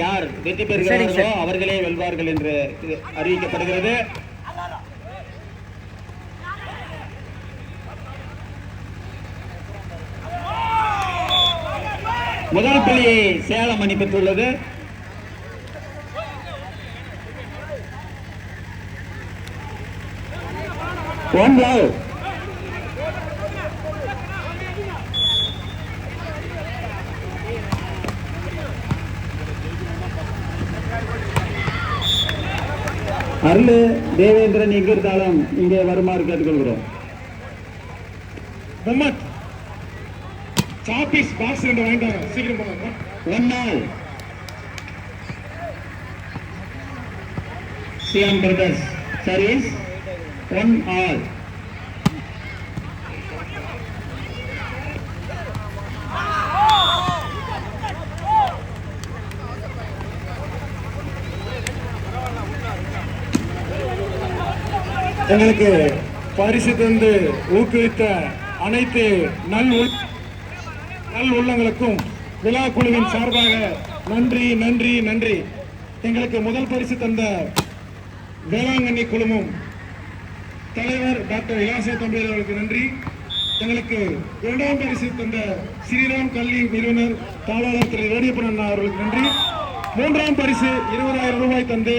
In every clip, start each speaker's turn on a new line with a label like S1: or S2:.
S1: யார் வெற்றி பெறுகிறார்களோ அவர்களே வெல்வார்கள் என்று அறிவிக்கப்படுகிறது. முதல் புள்ளியை சேலம் அணி பெற்றுள்ளது. One love. அருள் தேவேந்திரன் எங்க இருந்தாலும் இங்கே வருமாறு கேட்டுக்கொள்கிறோம். சாப்பீஸ் பாக்ஸ் ரெண்டு வாங்கிட்டாங்க, சீக்கிரம் போங்க. One all. CM brothers service one all.
S2: எங்களுக்கு பரிசு தந்து ஊக்குவித்த அனைத்து நல் உள்ளங்களுக்கும் விழா குழுவின் சார்பாக நன்றி நன்றி நன்றி. எங்களுக்கு முதல் பரிசு தந்த வேளாங்கண்ணி குழுமம் தலைவர் டாக்டர் இலாசே தம்பி அவர்களுக்கு நன்றி. எங்களுக்கு இரண்டாம் பரிசு தந்த ஸ்ரீராம் கல்வி நிறுவனர் தாளாளர் திரு வேடியப்பன் அண்ணா அவர்களுக்கு நன்றி. மூன்றாம் பரிசு 20,000 ரூபாய் தந்து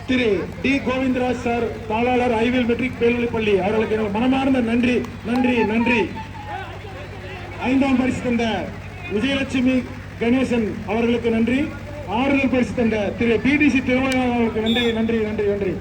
S2: திரு டி கோவிந்தராஜ் சார் தாளாளர் ஐவில் மெட்ரிக் மேல்நிலைப்பள்ளி அவர்களுக்கு எங்கள் மனமார்ந்த நன்றி நன்றி நன்றி. ஐந்தாம் பரிசு தந்த விஜயலட்சுமி கணேசன் அவர்களுக்கு நன்றி. ஆறுதல் பரிசு தந்த திரு பிடிசி திருமணம் அவர்களுக்கு நன்றி நன்றி நன்றி நன்றி.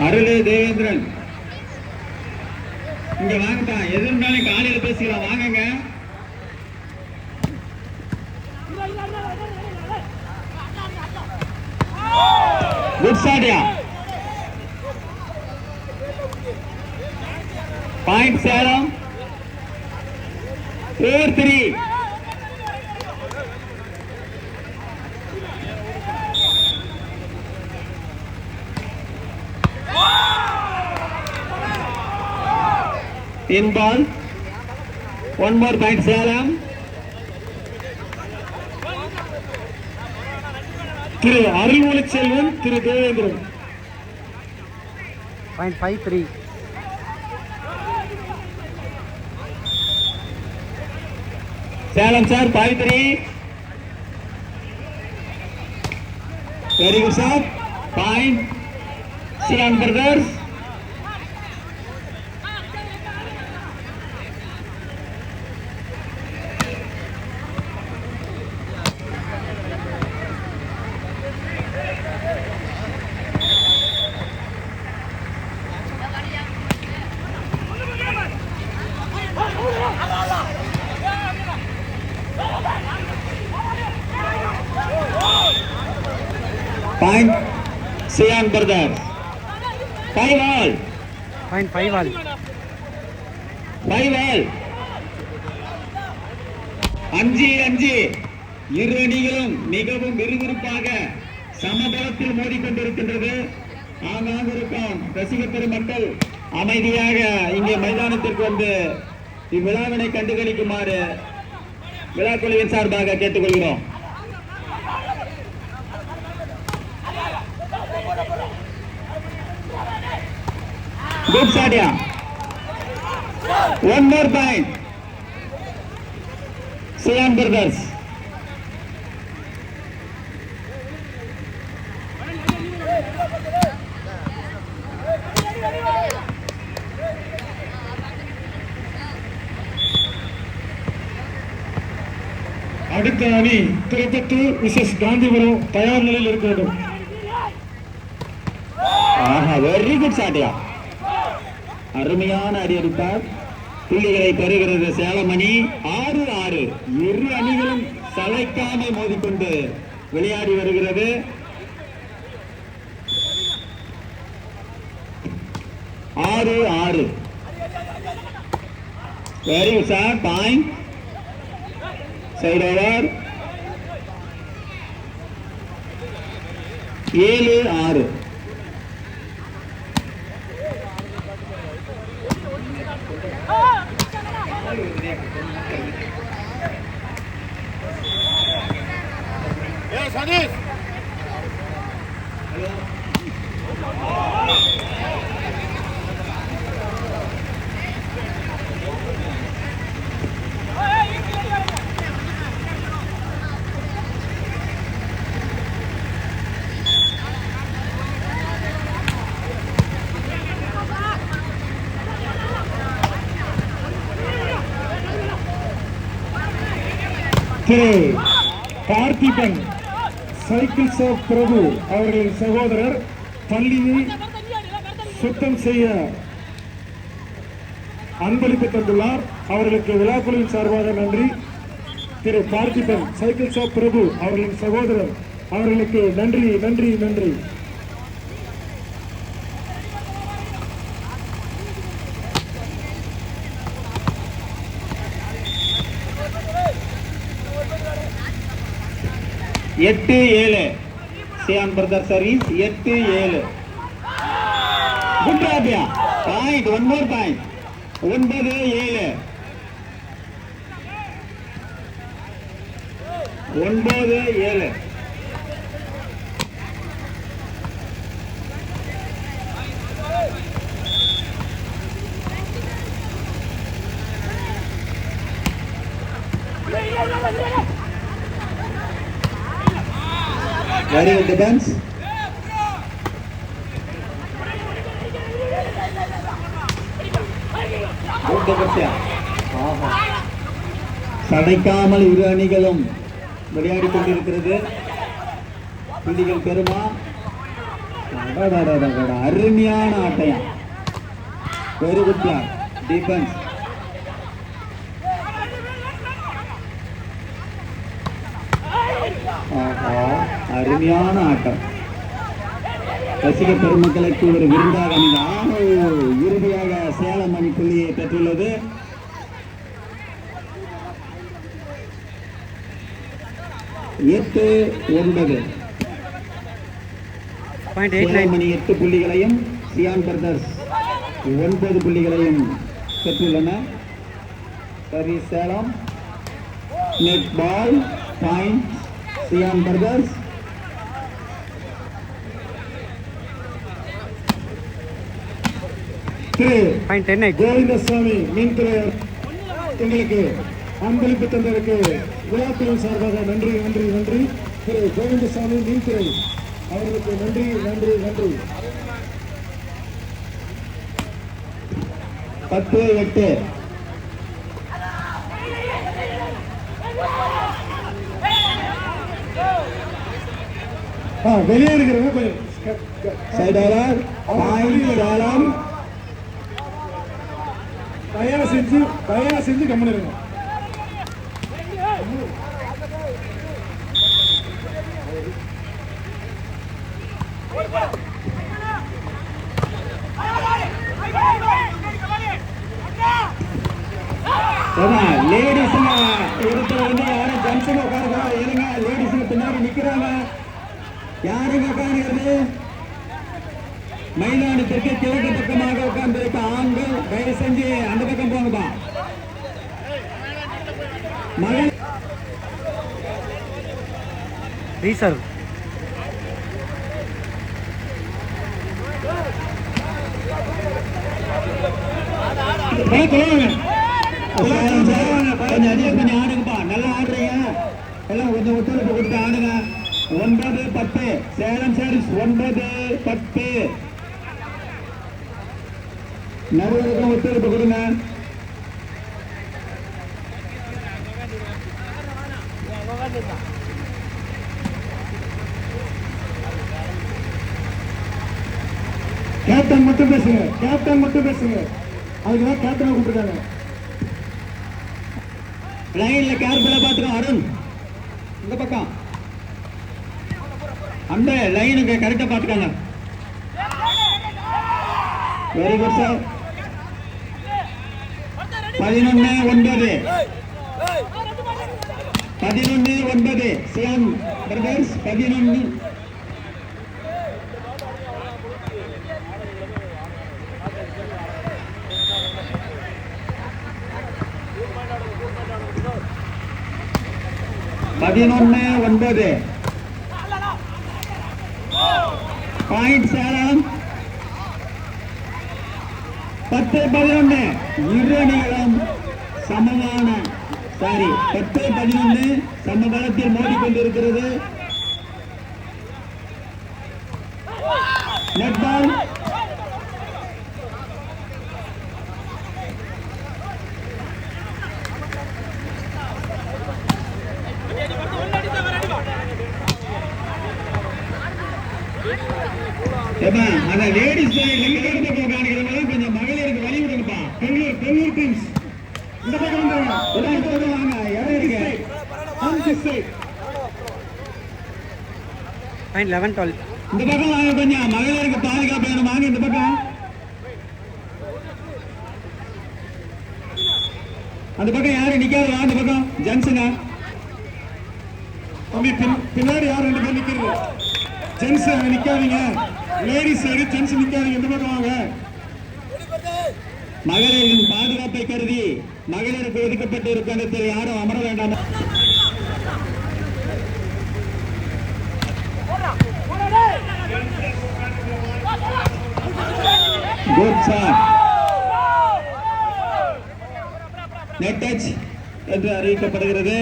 S1: அருள் தேவேந்திரன் இங்க வாங்கப்பா. எது இருந்தாலும் காலையில பேசிக்கலாம், வாங்க. குட் ஷாட்யா. Point Salem 4-3. In ball, one more point Salem.
S2: Thiru Arulmozhi Selvan, Thiru Devendran.
S3: Point 5-3.
S1: Salem sir 5-3. Very good shot. Point. Sian brothers. Point Sian brothers 5 all.
S3: Point 5 all.
S1: 5 all. 5 இரு அணிகளும் மிகவும் விறுவிறுப்பாக சமபலத்தில் மோதிக்கொண்டிருக்கின்றது. ஆங்காக இருக்கும் ரசிக பெருமக்கள் அமைதியாக இங்கே மைதானத்திற்கு வந்து இவ்விழாவினை கண்டுகளிக்குமாறு விழா குழுவின் சார்பாக கேட்டுக்கொள்கிறோம். Good shot, yeah. One more point. Sian brothers.
S2: அடுத்த அணி திருப்பத்தூர் விசஸ் காந்திபுரம் தயார் நிலையில் இருக்க வேண்டும்.
S1: வெரி குட் ஷாட்யா. அருமையான அடி அடித்தார். புள்ளிகளை பெறுகிறது சேலம் அணி. 6-6. இரு அணிகளும் சளைக்காமல் மோதிக்கொண்டு விளையாடி வருகிறது. ஆறு very good sir. Point. Side over. 7-6.
S2: திரு பார்த்திபன் சைக்கிள் ஷாப் பிரபு அவர்களின் சகோதரர் பள்ளியை சுத்தம் செய்ய அன்பளிப்பு தந்துள்ளார். அவர்களுக்கு விழாக்குழுவின் சார்பாக நன்றி. திரு பார்த்திபன் சைக்கிள் ஷாப் பிரபு அவர்களின் சகோதரர் அவர்களுக்கு நன்றி நன்றி நன்றி.
S1: எட்டு 7. Chiyaan brother service. 8-7. குட் ராபியா. Point. One more point. 9-7. 9-7. Very good defense. Good defense. சடைக்காமல் இரு அணிகளும் விளையாடி கொண்டிருக்கிறது. புள்ளிகள் பெருமா. அருமையான ஆட்டம். Very good plan. டிஃபென்ஸ். அருமையான ஆட்டம். ரசிக பெருமக்களுக்கு ஒரு விருந்தாக இறுதியாக சேலம் அணி புள்ளியை பெற்றுள்ளது. எட்டு 9. சேலம் அணி 8 புள்ளிகளையும் சியான் பிரதர்ஸ் 9 புள்ளிகளையும் பெற்றுள்ளன. சரி Salem. Net ball. Point Chiyaan brothers. Govindasamy மீன்துறை எங்களுக்கு அன்பளிப்பு தந்ததற்கு விழாக்குழுவின் சார்பாக நன்றி நன்றி நன்றி. திரு கோவிந்தசாமி மீன்துறை அவர்களுக்கு நன்றி நன்றி நன்றி. 10-8.
S2: வெளியே இருக்கிறவங்க
S1: சைடாளர். பாயிண்ட் சேலம்.
S2: தயார் செஞ்சு கம்மன் இருங்க.
S1: லேடிஸ் இடத்துல வந்து யாரும் ஜங்ஷன் உட்காருங்க. ஏனுங்க லேடிஸ் பின்னாடி நிக்கிறாங்க. யாருங்க உட்காருங்கிறது? மைதானத்திற்கு கிழக்கு பக்கமாக உட்கார்ந்திருக்க ஆண்கள் தயவு செஞ்சு அந்த பக்கம் போங்கப்பா. மகள்
S3: ரீசர்வ்.
S1: கொஞ்சம் அதிகம் ஆடுங்கப்பா. நல்லா ஆடுறீங்க. எல்லாம் கொஞ்சம் ஒத்துழைப்பு கொடுத்து ஆடுங்க. 9-10. சேலம் சாரீஸ் 9-10. நடுவருக்கும் ஒத்துழைப்பு கொடுங்க.
S2: கேப்டன் மட்டும் பேசுங்க. கேப்டன் மட்டும் பேசுங்க. அதுக்குதான் கேப்டனை கூப்பிட்டுருக்காங்க.
S1: லைன்ல கேர்ஃபுல்லா பாத்துக்கோ அருண். இந்த பக்கம் அந்த லைனுக்கு கரெக்டா பாத்துக்காங்க. Very good sir. 11-9 11-9 Chiyaan brothers 11 11-9 point Salem 10-11 இரு அணிகளும் சமமான 10-11 சமபலத்தில் மோதிக்கொண்டிருக்கிறது. நெட் பால் அந்த லேடிஸ் கொஞ்சம் மகளிருக்கு வழி விடுங்கப்பா. பெங்களூர் டீம்ஸ் இந்த பக்கம் வாங்க. இடம் இருக்கு.
S3: பாயிண்ட் 11-12
S1: இந்த பக்கம் வாங்க. கொஞ்சம் மகளிருக்கு பாதுகாப்பு வேணும். வாங்க இந்த பக்கம். அந்த பக்கம் யாரும் நிக்காது. அந்த பக்கம் ஜென்ஸுங்க.
S2: பின்னாடி யார் 2 பேர் நிக்கிறது? ஜென்ஸ் நிக்காதீங்க. லேடிஸ் சைடு ஜென்ஸ் நிக்காதீங்க. இந்த பக்கம் வாங்க.
S1: மகளிரின் பாதுகாப்பை கருதி மகளிருக்கு ஒதுக்கப்பட்டு இருக்கின்றத்தில் யாரும் அமர வேண்டாம். Good shot. நெட் டச் என்று அறிவிக்கப்படுகிறது.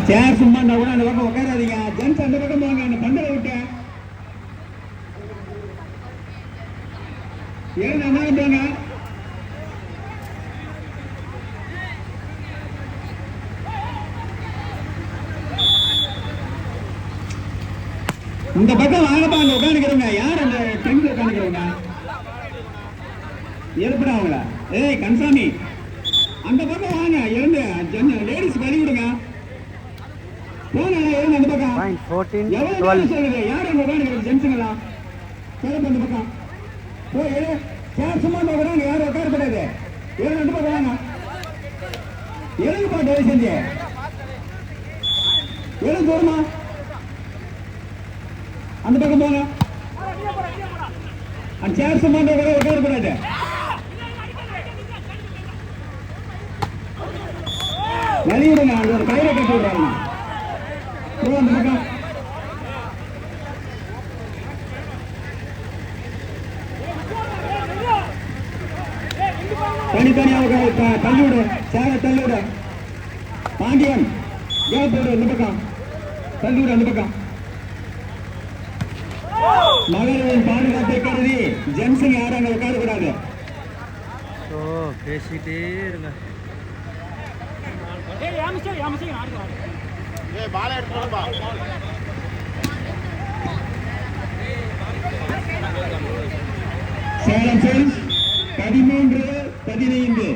S1: சேர் சும்மா இருந்தா கூட அந்த பக்கம் உட்காராதீங்க. ஜென்ஸ் அந்த பக்கம் போங்க. அந்த பந்தலை விட்டு ஏன் போங்க. இந்த பக்கம் வாங்கப்பா. அங்க உட்காந்துக்கிறவங்க யார்? அந்த டென்ட்ல உட்காந்துக்கிறவங்க ஏற்பட அவங்கள. ஏய் கன்சாமி அந்த பக்கம் வாங்க. இருந்து லேடிஸ் வழி விடுங்க. போங்க அந்த பக்கம்.
S3: பாயிண்ட்
S1: 14-12
S3: 14-12
S1: யார் அங்க உட்காந்துக்கிறது? ஜென்ஸுங்களா? சிறப்பு அந்த பக்கம் போய் சேர் சும்மா உட்காந்து யாரும் உட்காரக்கூடாது. அந்த பக்கம் வாங்க. எழுதுப்பா தயவு செஞ்சு. எழுந்து வருமா? அந்த பக்கம் போங்க. அந்த சேர் சும்மா உட்காரக்கூடாது. வெளியிடுங்க. அந்த ஒரு கயிறை கட்டி விடுறாங்க. அந்த பக்கம் தனித்தனியாக தள்ளிவிடு. சேர தள்ளிவிடு. பாண்டியன் கேப் போடு. இந்த பக்கம் தள்ளிவிடு. அந்த பக்கம் மகளிரின் பாதுகாப்பை கருதி ஜென்ஸுங்க யாரும் அங்க உட்காரக்கூடாது.
S3: பேசிட்டே இருங்க.
S1: Salem sales 13-15.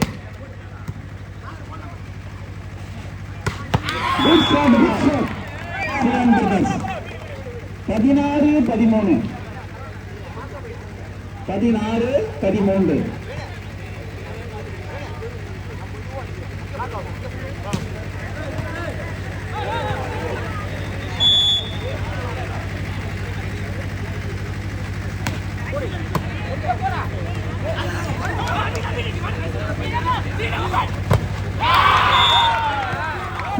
S1: Good shot. 16-13 16-13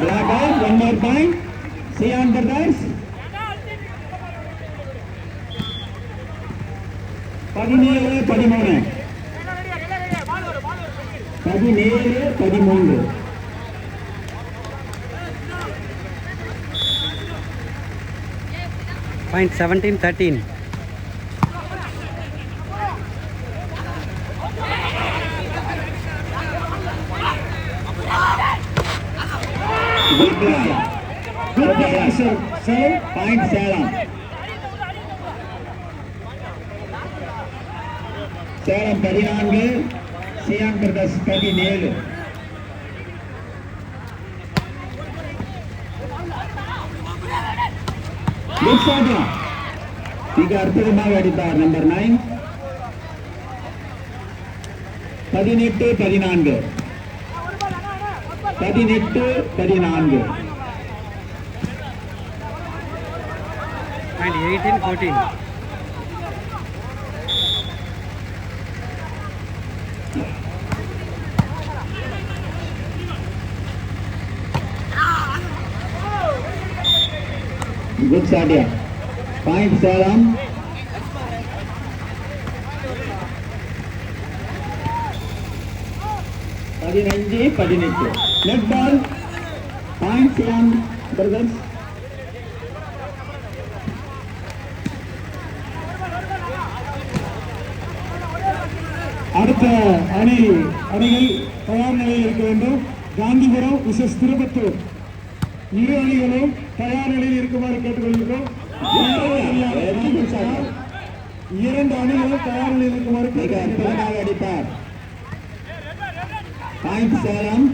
S1: Black out, one more point. Sian Brothers. 17-13
S3: point 17-13
S1: Good play. Good play. So, point Salem. Salem 14, Sian Brothers 17. Good shot மிக அற்புதமாக அடித்தார் number 9. 18-14 18-14
S3: Point 18-14.
S1: Good shot, yeah. Point Salem. Net ball. Point Salem Brothers.
S2: அடுத்த அணிகள் தயார் நிலையில் இருக்க வேண்டும். Gandhipuram versus Tirupattur இரு அணிகளும் தயார் நிலையில் இருக்குமாறு கேட்டுக்கொள்கிறோம். இரண்டு அணிகளும் தயார் நிலையில் இருக்குமாறு
S1: மிக அற்புதமாக அடித்தார். Point Salem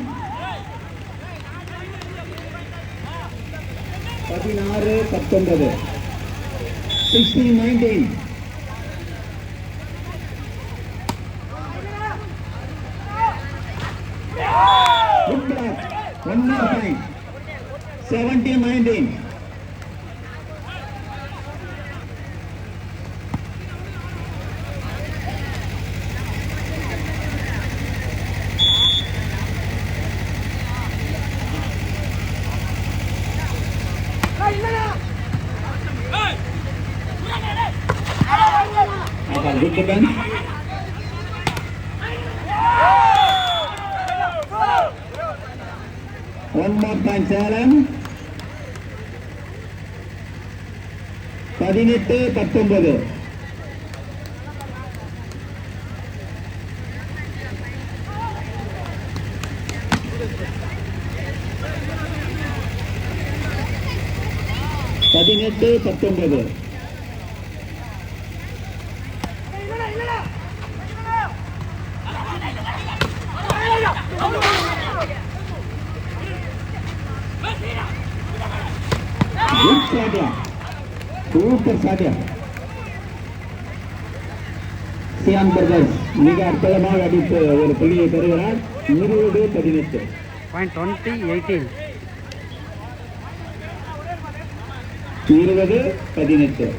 S1: 16-19 16-19. Good block. One more point. 17-19. Good defense. One more time, Salem. 18-19. Good shot, yeah. Super shot, yeah. சியான் பிரதர்ஸ் மிக அற்புதமாக அடித்து ஒரு புள்ளியை பெறுகிறார். 20-18.
S3: Point 20-18.
S1: 20-18.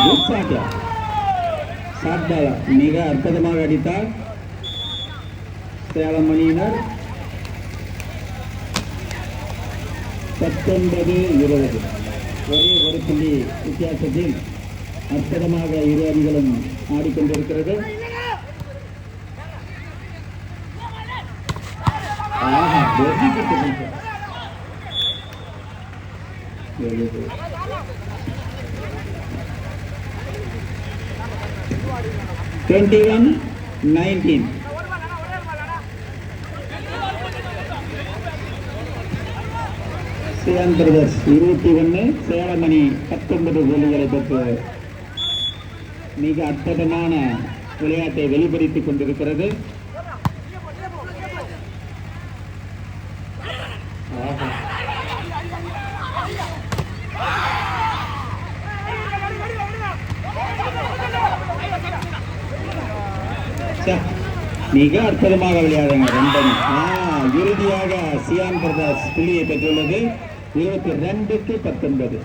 S1: Good shot, yeah. Shot ball மிக அற்புதமாக அடித்தார் சேலம் அணியினர். 19-20 ஒரே ஒரு புள்ளி வித்தியாசத்தில் அற்புதமாக இரு அணிகளும் ஆடிக்கொண்டிருக்கிறது. Very good defence. 21-19. Chiyaan brothers 21, Salem அணி 19 கோல்களை பெற்று மிக அற்புதமான விளையாட்டை வெளிப்படுத்திக் கொண்டிருக்கிறது. மிக அற்புதமாக விளையாடுங்க ரெண்டு அணி. இறுதியாக சியான் பிரதர்ஸ் புள்ளியை பெற்றுள்ளது. 22-19.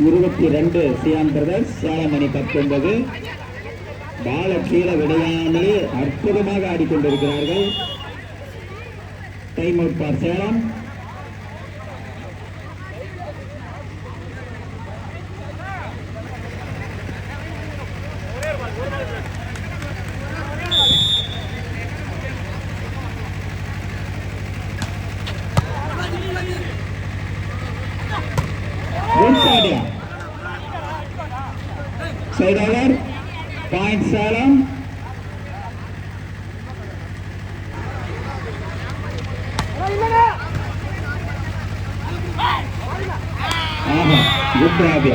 S1: 22 சியான் பிரதர்ஸ், சேலம் அணி 19. பால கீழே விடையாமலே அற்புதமாக ஆடிக்கொண்டிருக்கிறார்கள். Time out for Salem. Sideover, point Salem. Good grab.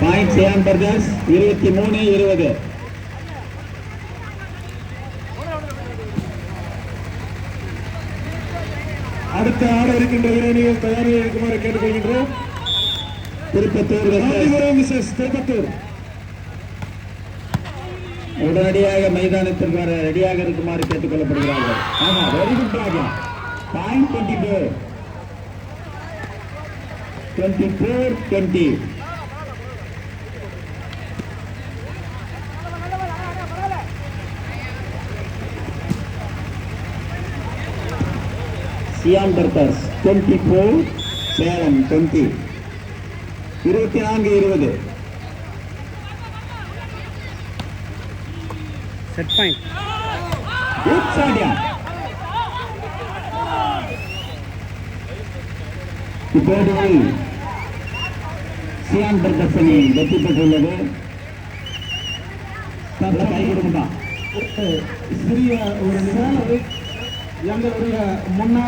S1: Point Chiyaan brothers 23-20.
S2: அடுத்த ஆட இருக்கின்ற இளைஞர்கள் தயாராக இருக்குமாறு கேட்டுக்கொள்கின்றோம்.
S1: திருப்பத்தூர்
S2: காஞ்சிபுரம் மிஸ்ஸஸ் திருப்பத்தூர்
S1: உடனடியாக மைதானத்திற்கு வர ரெடியாக இருக்குமாறு கேட்டுக் கொள்ளப்படுகிறார்கள். ஆமா, வெரி குட் ராஜா. பாயிண்ட் 24-20. சியான் brothers 24, Salem 20. 24-20.
S3: Set point.
S1: Good Sadia. இப்போது சியான் பிரதர்ஸ் அணி வெற்றி பெற்றுள்ளது. கை கொடுங்க.
S2: சிறிய ஒரு எங்களுடைய முன்னாள்